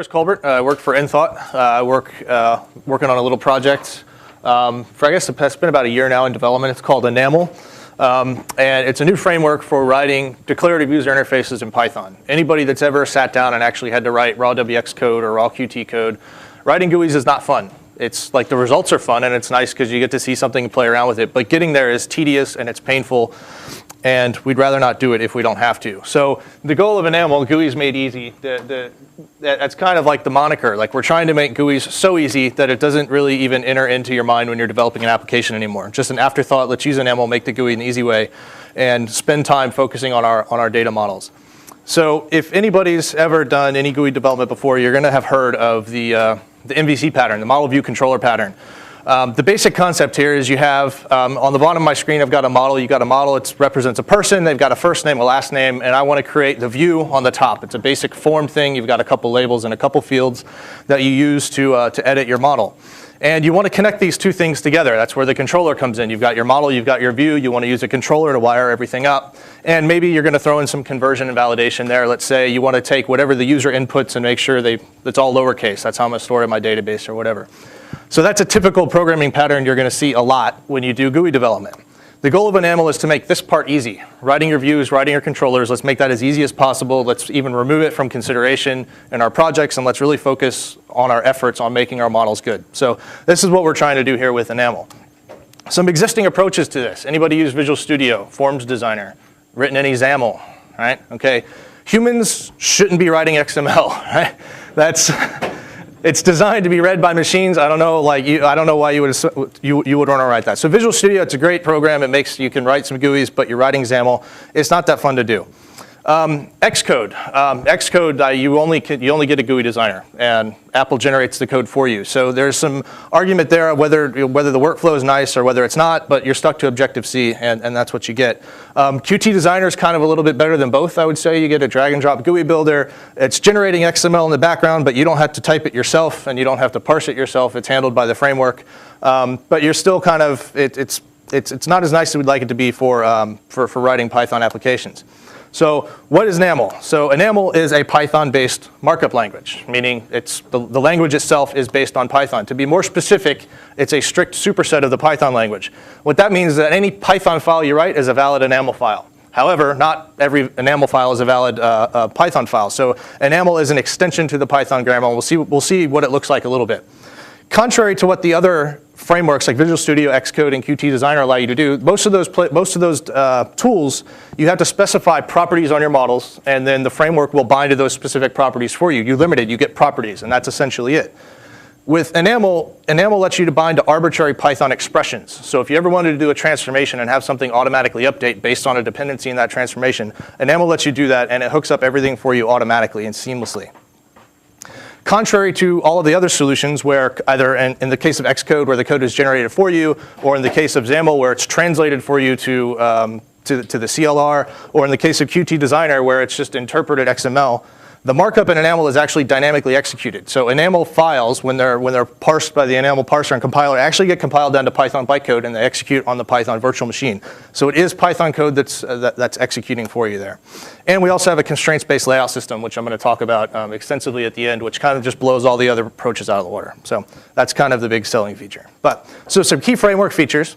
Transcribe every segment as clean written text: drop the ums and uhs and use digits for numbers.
S.ChrisColbert. I work for nthought. I working on a little project for, I guess, it's been about a year now in development. It's called Enaml. And it's a new framework for writing declarative user interfaces in Python. Anybody that's ever sat down and actually had to write raw WX code or raw Qt code, writing GUIs is not fun. It's like the results are fun and it's nice because you get to see something and play around with it. But getting there is tedious and it's painful. And we'd rather not do it if we don't have to. So the goal of Enaml, GUIs made easy, that's kind of like the moniker. Like we're trying to make GUIs so easy that it doesn't really even enter into your mind when you're developing an application anymore. Just an afterthought, let's use Enaml, make the GUI an easy way, and spend time focusing on our data models. So if anybody's ever done any GUI development before, you're going to have heard of the MVC pattern, the model view controller pattern. The basic concept here is you have, on the bottom of my screen, I've got a model. You've got a model. It represents a person. They've got a first name, a last name, and I want to create the view on the top. It's a basic form thing. You've got a couple labels and a couple fields that you use to edit your model. And you want to connect these two things together. That's where the controller comes in. You've got your model, you've got your view. You want to use a controller to wire everything up. And maybe you're going to throw in some conversion and validation there. Let's say you want to take whatever the user inputs and make sure it's all lowercase. That's how I'm going to store it in my database or whatever. So that's a typical programming pattern you're going to see a lot when you do GUI development. The goal of Enaml is to make this part easy. Writing your views, writing your controllers, let's make that as easy as possible. Let's even remove it from consideration in our projects, and let's really focus on our efforts on making our models good. So this is what we're trying to do here with Enaml. Some existing approaches to this. Anybody use Visual Studio, Forms Designer, written any XAML, right? Okay. Humans shouldn't be writing XML, right? It's designed to be read by machines. I don't know, I don't know why you would want to write that. So Visual Studio, it's a great program. You can write some GUIs, but you're writing XAML. It's not that fun to do. Xcode. Xcode, you only get a GUI designer, and Apple generates the code for you. So there's some argument there whether the workflow is nice or whether it's not, but you're stuck to Objective-C, and that's what you get. Qt Designer is kind of a little bit better than both, I would say. You get a drag-and-drop GUI builder. It's generating XML in the background, but you don't have to type it yourself, and you don't have to parse it yourself. It's handled by the framework. But you're still kind of, it's not as nice as we'd like it to be for writing Python applications. So what is Enaml? So Enaml is a Python-based markup language, meaning the language itself is based on Python. To be more specific, it's a strict superset of the Python language. What that means is that any Python file you write is a valid Enaml file. However, not every Enaml file is a valid Python file. So Enaml is an extension to the Python grammar. We'll see what it looks like a little bit. Contrary to what the other frameworks like Visual Studio, Xcode, and Qt Designer allow you to do, most of those tools, you have to specify properties on your models, and then the framework will bind to those specific properties for you. You limit it, you get properties, and that's essentially it. With Enaml lets you to bind to arbitrary Python expressions. So if you ever wanted to do a transformation and have something automatically update based on a dependency in that transformation, Enaml lets you do that, and it hooks up everything for you automatically and seamlessly. Contrary to all of the other solutions where either in the case of Xcode where the code is generated for you, or in the case of XAML where it's translated for you to the CLR, or in the case of Qt Designer where it's just interpreted XML, the markup in Enaml is actually dynamically executed. So Enaml files, when they're parsed by the Enaml parser and compiler, actually get compiled down to Python bytecode and they execute on the Python virtual machine. So it is Python code that's executing for you there. And we also have a constraints-based layout system, which I'm going to talk about extensively at the end, which kind of just blows all the other approaches out of the water. So that's kind of the big selling feature. So some key framework features.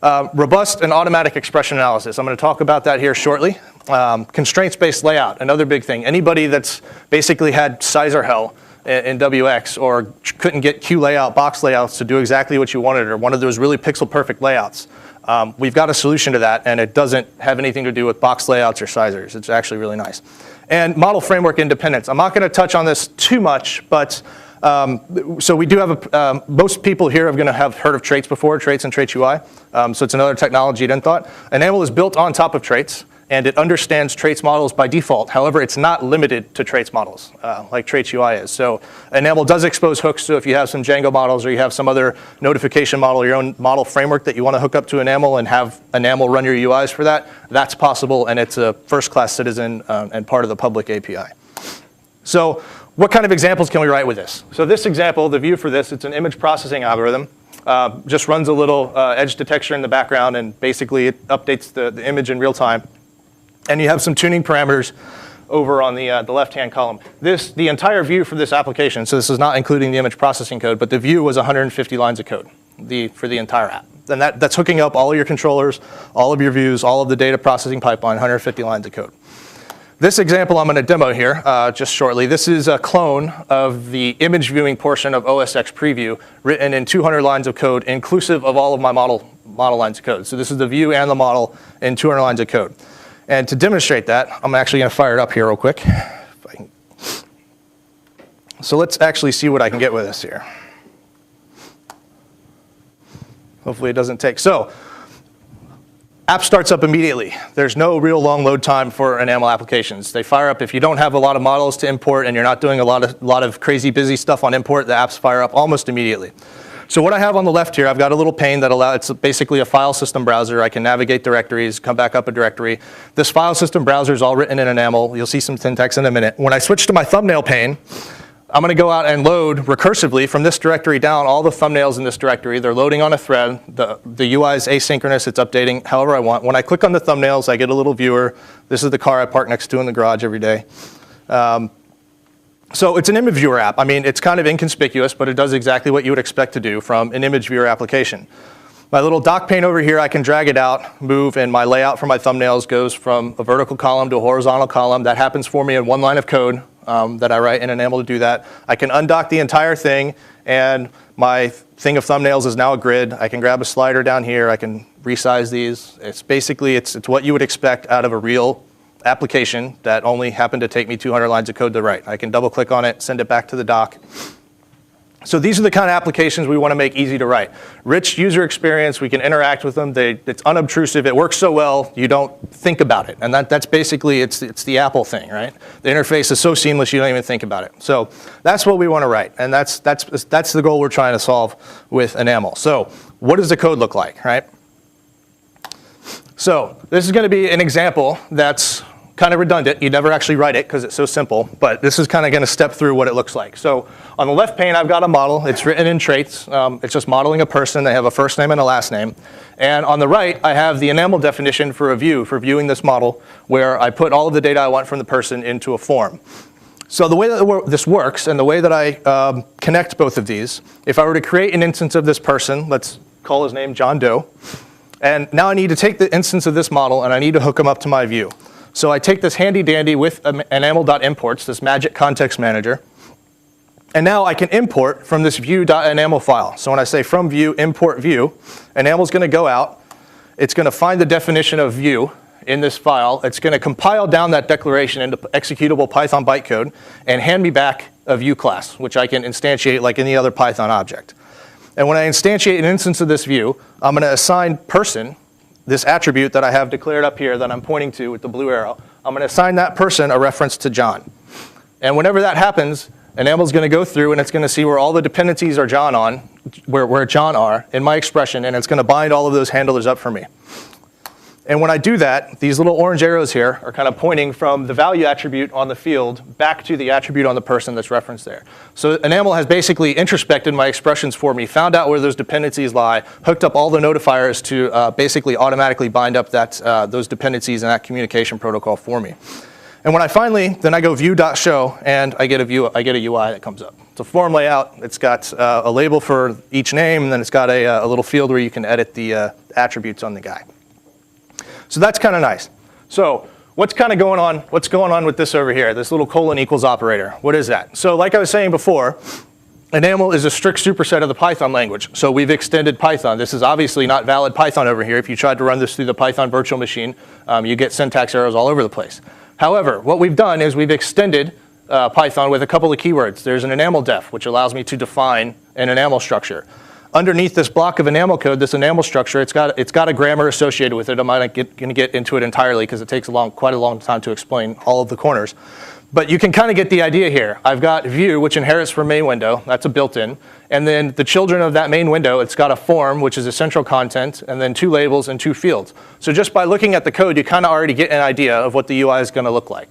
Robust and automatic expression analysis. I'm going to talk about that here shortly. Constraints-based layout, another big thing. Anybody that's basically had sizer hell in WX or couldn't get Q layout, box layouts to do exactly what you wanted, or one of those really pixel-perfect layouts, we've got a solution to that, and it doesn't have anything to do with box layouts or sizers. It's actually really nice. And model framework independence. I'm not going to touch on this too much, but so we do have most people here are going to have heard of traits before, traits and traits UI. So it's another technology at nthought. Enaml is built on top of traits, and it understands traits models by default. However, it's not limited to traits models like traits UI is. So Enaml does expose hooks. So if you have some Django models or you have some other notification model, your own model framework that you want to hook up to Enaml and have Enaml run your UIs for that, that's possible, and it's a first-class citizen and part of the public API. So what kind of examples can we write with this? So this example, the view for this, it's an image processing algorithm. Just runs a little edge detection in the background, and basically it updates the image in real time. And you have some tuning parameters over on the left-hand column. The entire view for this application, so this is not including the image processing code, but the view was 150 lines of code for the entire app. And that's hooking up all of your controllers, all of your views, all of the data processing pipeline, 150 lines of code. This example I'm going to demo here just shortly. This is a clone of the image viewing portion of OS X Preview written in 200 lines of code, inclusive of all of my model lines of code. So this is the view and the model in 200 lines of code. And to demonstrate that, I'm actually going to fire it up here real quick. So let's actually see what I can get with this here. Hopefully it doesn't take. So app starts up immediately. There's no real long load time for Enaml applications. They fire up if you don't have a lot of models to import and you're not doing a lot of crazy busy stuff on import, the apps fire up almost immediately. So what I have on the left here, I've got a little pane that it's basically a file system browser. I can navigate directories, come back up a directory. This file system browser is all written in Enaml. You'll see some syntax in a minute. When I switch to my thumbnail pane, I'm going to go out and load recursively from this directory down all the thumbnails in this directory. They're loading on a thread. The UI is asynchronous. It's updating however I want. When I click on the thumbnails, I get a little viewer. This is the car I park next to in the garage every day. So it's an image viewer app. I mean, it's kind of inconspicuous, but it does exactly what you would expect to do from an image viewer application. My little dock pane over here, I can drag it out, move, and my layout for my thumbnails goes from a vertical column to a horizontal column. That happens for me in one line of code. That I write in Enaml to do that. I can undock the entire thing, and my thing of thumbnails is now a grid. I can grab a slider down here. I can resize these. It's basically, it's what you would expect out of a real application that only happened to take me 200 lines of code to write. I can double click on it, send it back to the dock. So these are the kind of applications we want to make easy to write. Rich user experience, we can interact with them. It's unobtrusive, it works so well, you don't think about it. And that's basically, it's the Apple thing, right? The interface is so seamless, you don't even think about it. So that's what we want to write. And that's the goal we're trying to solve with Enaml. So what does the code look like, right? So this is going to be an example that's kind of redundant. You never actually write it because it's so simple, but this is kind of going to step through what it looks like. So on the left pane, I've got a model. It's written in traits. It's just modeling a person. They have a first name and a last name. And on the right, I have the Enaml definition for a view, for viewing this model, where I put all of the data I want from the person into a form. So the way that this works and the way that I connect both of these, if I were to create an instance of this person, let's call his name John Doe, and now I need to take the instance of this model and I need to hook him up to my view. So I take this handy dandy with enaml.imports, this magic context manager, and now I can import from this view.enaml file. So when I say from view, import view, Enaml's going to go out. It's going to find the definition of view in this file. It's going to compile down that declaration into executable Python bytecode and hand me back a view class, which I can instantiate like any other Python object. And when I instantiate an instance of this view, I'm going to assign person, this attribute that I have declared up here that I'm pointing to with the blue arrow. I'm going to assign that person a reference to John. And whenever that happens, Enaml's going to go through and it's going to see where all the dependencies are John on, where John are in my expression, and it's going to bind all of those handlers up for me. And when I do that, these little orange arrows here are kind of pointing from the value attribute on the field back to the attribute on the person that's referenced there. So Enaml has basically introspected my expressions for me, found out where those dependencies lie, hooked up all the notifiers to basically automatically bind up those dependencies in that communication protocol for me. And when I finally, then I go view.show and I get a UI that comes up. It's a form layout. It's got a label for each name, and then it's got a little field where you can edit the attributes on the guy. So that's kind of nice. So what's going on with this over here, this little colon equals operator? What is that? So like I was saying before, Enaml is a strict superset of the Python language. So we've extended Python. This is obviously not valid Python over here. If you tried to run this through the Python virtual machine, you get syntax errors all over the place. However, what we've done is we've extended Python with a couple of keywords. There's an Enaml def, which allows me to define an Enaml structure. Underneath this block of Enaml code, this Enaml structure, it's got a grammar associated with it. I'm not going to get into it entirely because it takes quite a long time to explain all of the corners. But you can kind of get the idea here. I've got view, which inherits from main window. That's a built-in. And then the children of that main window, it's got a form, which is a central content, and then 2 labels and 2 fields. So just by looking at the code, you kind of already get an idea of what the UI is going to look like.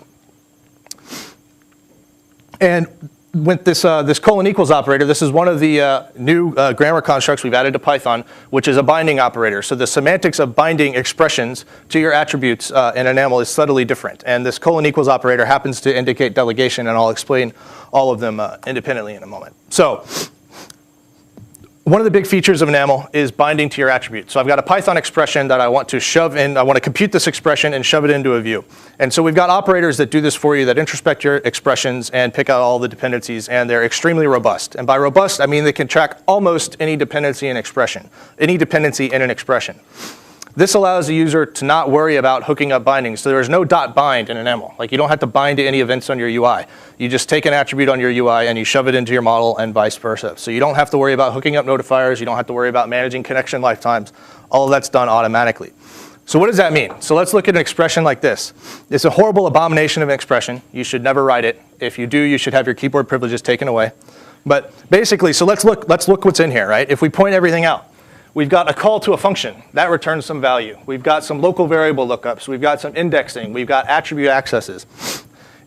And with this colon equals operator, this is one of the new grammar constructs we've added to Python, which is a binding operator. So the semantics of binding expressions to your attributes in Enaml is subtly different. And this colon equals operator happens to indicate delegation, and I'll explain all of them independently in a moment. So one of the big features of Enaml is binding to your attribute. So I've got a Python expression that I want to shove in. I want to compute this expression and shove it into a view. And so we've got operators that do this for you, that introspect your expressions and pick out all the dependencies, and they're extremely robust. And by robust, I mean they can track almost any dependency in expression, any dependency in an expression. This allows the user to not worry about hooking up bindings. So there's no .bind in Enaml. Like, you don't have to bind to any events on your UI. You just take an attribute on your UI and you shove it into your model, and vice versa. So you don't have to worry about hooking up notifiers. You don't have to worry about managing connection lifetimes. All of that's done automatically. So what does that mean? So let's look at an expression like this. It's a horrible abomination of an expression. You should never write it. If you do, you should have your keyboard privileges taken away. But basically, so let's look what's in here, right? If we point everything out, we've got a call to a function. That returns some value. We've got some local variable lookups. We've got some indexing. We've got attribute accesses.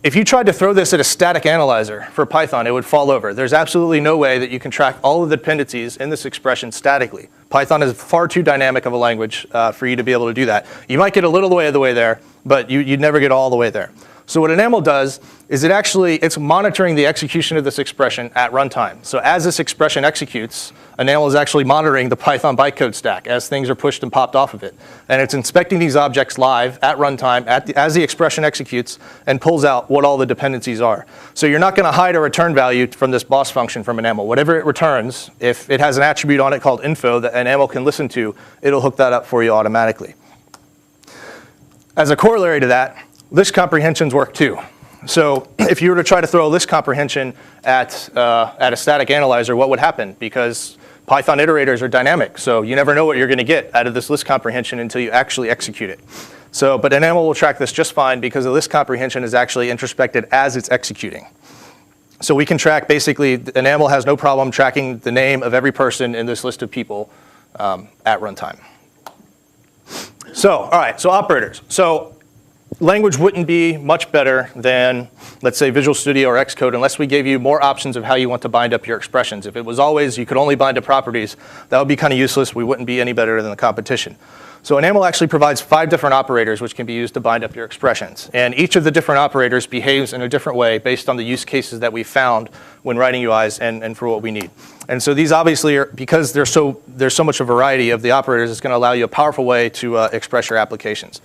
If you tried to throw this at a static analyzer for Python, it would fall over. There's absolutely no way that you can track all of the dependencies in this expression statically. Python is far too dynamic of a language for you to be able to do that. You might get a little way of the way there, but you'd never get all the way there. So what Enaml does is it's monitoring the execution of this expression at runtime. So as this expression executes, Enaml is actually monitoring the Python bytecode stack as things are pushed and popped off of it. And it's inspecting these objects live at runtime as the expression executes, and pulls out what all the dependencies are. So you're not going to hide a return value from this boss function from Enaml. Whatever it returns, if it has an attribute on it called info that Enaml can listen to, it'll hook that up for you automatically. As a corollary to that, list comprehensions work too. So if you were to try to throw a list comprehension at a static analyzer, what would happen? Because Python iterators are dynamic, so you never know what you're going to get out of this list comprehension until you actually execute it. But Enaml will track this just fine, because the list comprehension is actually introspected as it's executing. So we can track, basically, Enaml has no problem tracking the name of every person in this list of people at runtime. So, all right, so operators. So language wouldn't be much better than, let's say, Visual Studio or Xcode, unless we gave you more options of how you want to bind up your expressions. If it was always you could only bind to properties, that would be kind of useless. We wouldn't be any better than the competition. So Enaml actually provides 5 different operators which can be used to bind up your expressions. And each of the different operators behaves in a different way based on the use cases that we found when writing UIs and for what we need. And so these obviously are, because there's so much a variety of the operators, it's going to allow you a powerful way to express your applications.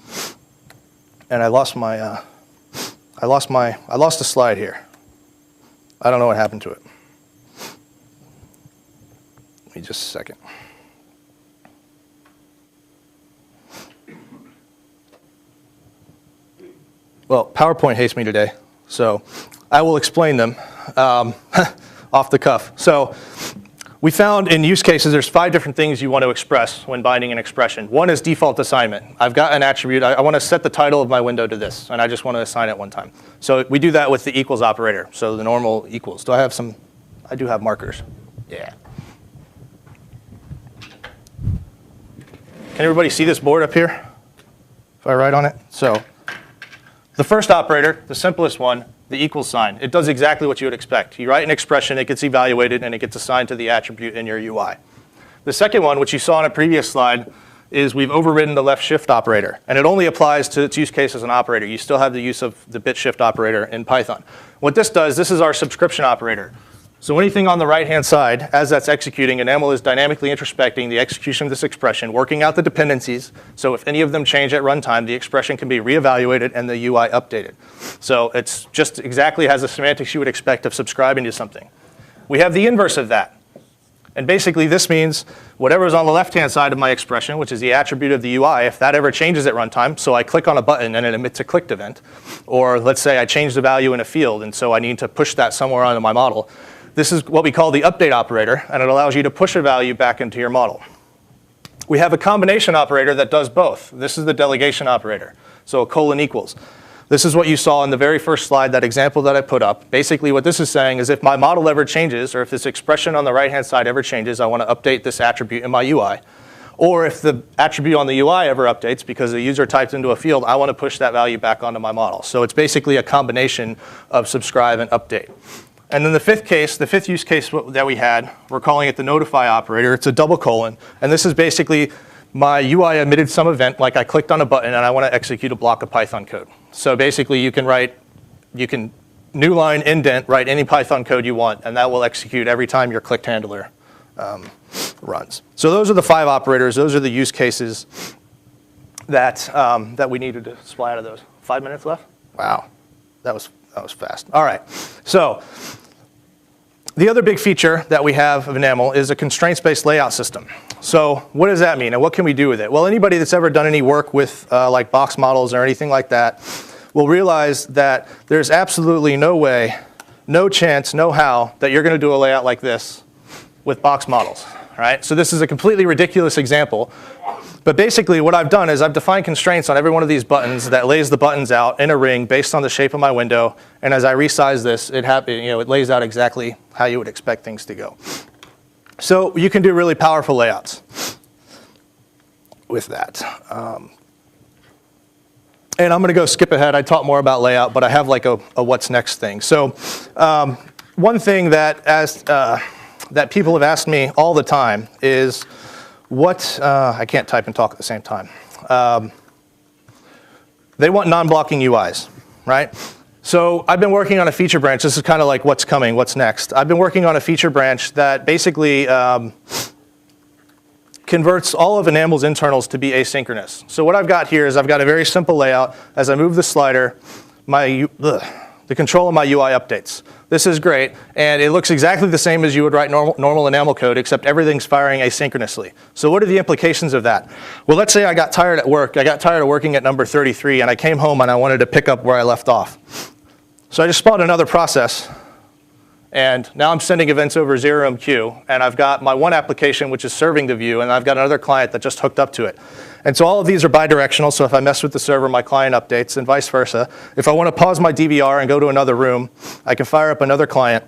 And I lost a slide here. I don't know what happened to it. Give me just a second. Well, PowerPoint hates me today, so I will explain them off the cuff. So we found in use cases there's 5 different things you want to express when binding an expression. One is default assignment. I've got an attribute. I want to set the title of my window to this, and I just want to assign it one time. So we do that with the equals operator, so the normal equals. Do I have some? I do have markers. Yeah. Can everybody see this board up here if I write on it? So the first operator, the simplest one, the equals sign. It does exactly what you would expect. You write an expression, it gets evaluated, and it gets assigned to the attribute in your UI. The second one, which you saw on a previous slide, is we've overridden the left shift operator. And it only applies to its use case as an operator. You still have the use of the bit shift operator in Python. What this does, this is our subscription operator. So anything on the right-hand side, as that's executing, Enaml is dynamically introspecting the execution of this expression, working out the dependencies. So if any of them change at runtime, the expression can be reevaluated and the UI updated. So it's just exactly has the semantics you would expect of subscribing to something. We have the inverse of that. And basically this means whatever is on the left-hand side of my expression, which is the attribute of the UI, if that ever changes at runtime, so I click on a button and it emits a clicked event, or let's say I change the value in a field and so I need to push that somewhere onto my model, this is what we call the update operator, and it allows you to push a value back into your model. We have a combination operator that does both. This is the delegation operator, so a colon equals. This is what you saw in the very first slide, that example that I put up. Basically what this is saying is if my model ever changes, or if this expression on the right-hand side ever changes, I want to update this attribute in my UI. Or if the attribute on the UI ever updates because the user typed into a field, I want to push that value back onto my model. So it's basically a combination of subscribe and update. And then the fifth use case that we had, we're calling it the notify operator. It's a double colon. And this is basically my UI emitted some event, like I clicked on a button and I want to execute a block of Python code. So basically you can new line indent, write any Python code you want, and that will execute every time your clicked handler runs. So those are the 5 operators. Those are the use cases that we needed to supply out of those. 5 minutes left? Wow, that was fast. All right, so the other big feature that we have of Enaml is a constraints-based layout system. So what does that mean, and what can we do with it? Well, anybody that's ever done any work with like box models or anything like that will realize that there's absolutely no way, no chance, no how that you're going to do a layout like this with box models. Right? So this is a completely ridiculous example. But basically what I've done is I've defined constraints on every one of these buttons that lays the buttons out in a ring based on the shape of my window. And as I resize this, it lays out exactly how you would expect things to go. So you can do really powerful layouts with that. And I'm going to go skip ahead. I talk more about layout, but I have like a what's next thing. So one thing that people have asked me all the time is I can't type and talk at the same time. They want non-blocking UIs, right? So I've been working on a feature branch. This is kind of like what's coming, what's next. I've been working on a feature branch that basically converts all of Enaml's internals to be asynchronous. So what I've got here is I've got a very simple layout. As I move the slider, the control of my UI updates. This is great, and it looks exactly the same as you would write normal Enaml code, except everything's firing asynchronously. So what are the implications of that? Well, let's say I got tired at work. I got tired of working at number 33, and I came home and I wanted to pick up where I left off. So I just spawned another process, and now I'm sending events over 0MQ, and I've got my one application which is serving the view, and I've got another client that just hooked up to it. And so all of these are bidirectional, so if I mess with the server, my client updates, and vice versa. If I want to pause my DVR and go to another room, I can fire up another client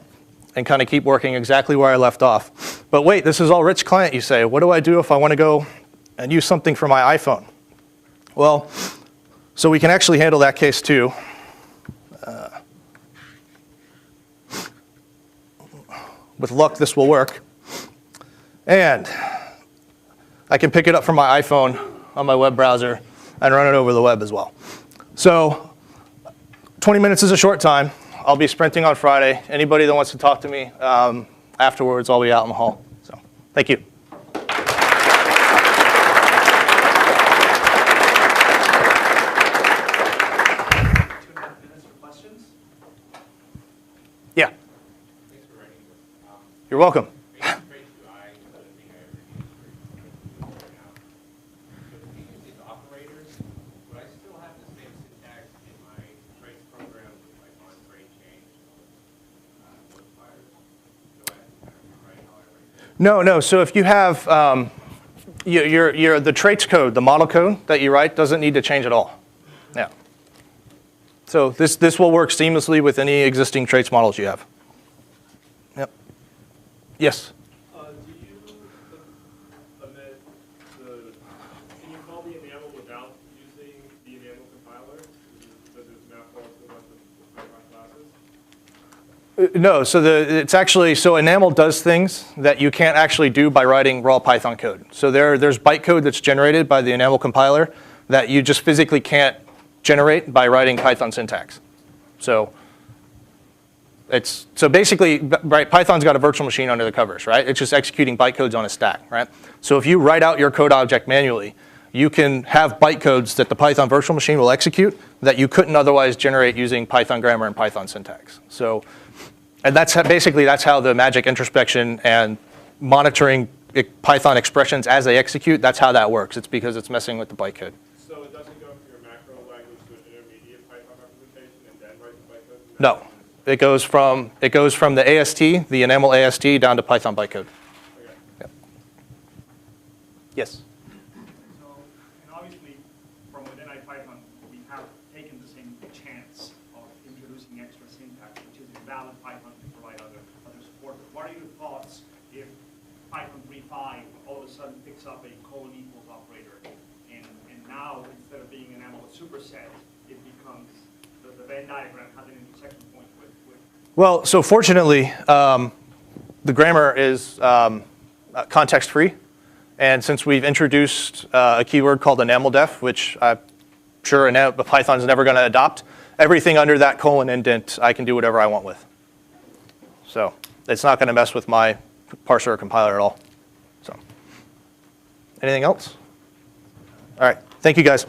and kind of keep working exactly where I left off. But wait, this is all rich client, you say. What do I do if I want to go and use something for my iPhone? Well, so we can actually handle that case too. With luck, this will work. And I can pick it up from my iPhone on my web browser and run it over the web as well. So 20 minutes is a short time. I'll be sprinting on Friday. Anybody that wants to talk to me afterwards, I'll be out in the hall. So thank you. 2 minutes for questions. Yeah. Thanks for writing this. You're welcome. No. So if you have the traits code, the model code that you write doesn't need to change at all. Yeah. So this will work seamlessly with any existing traits models you have. Yep. Yes. Do you omit can you call the Enaml without using the Enaml compiler? Does it map all to a bunch of Python classes? No, so Enaml does things that you can't actually do by writing raw Python code. So there's bytecode that's generated by the Enaml compiler that you just physically can't generate by writing Python syntax. So basically, right, Python's got a virtual machine under the covers, right? It's just executing bytecodes on a stack, right? So if you write out your code object manually, you can have bytecodes that the Python virtual machine will execute that you couldn't otherwise generate using Python grammar and Python syntax. So, and that's how the magic introspection and monitoring Python expressions as they execute, that's how that works. It's because it's messing with the bytecode. So it doesn't go from your macro language to an intermediate Python representation and then write the bytecode? No. It goes from the AST, the Enaml AST, down to Python bytecode. Okay. Yep. Yes. So, and obviously, from within IPython, we have taken the same chance of introducing extra syntax, which is invalid Python to provide other support. What are your thoughts if Python 3.5 all of a sudden picks up a colon equals operator, and now instead of being an Enaml superset, it becomes the Venn diagram has an intersection point with Well, so fortunately, the grammar is context-free. And since we've introduced a keyword called enamldef, which I'm sure Python's never going to adopt, everything under that colon indent I can do whatever I want with. So it's not going to mess with my parser or compiler at all. So anything else? All right. Thank you, guys.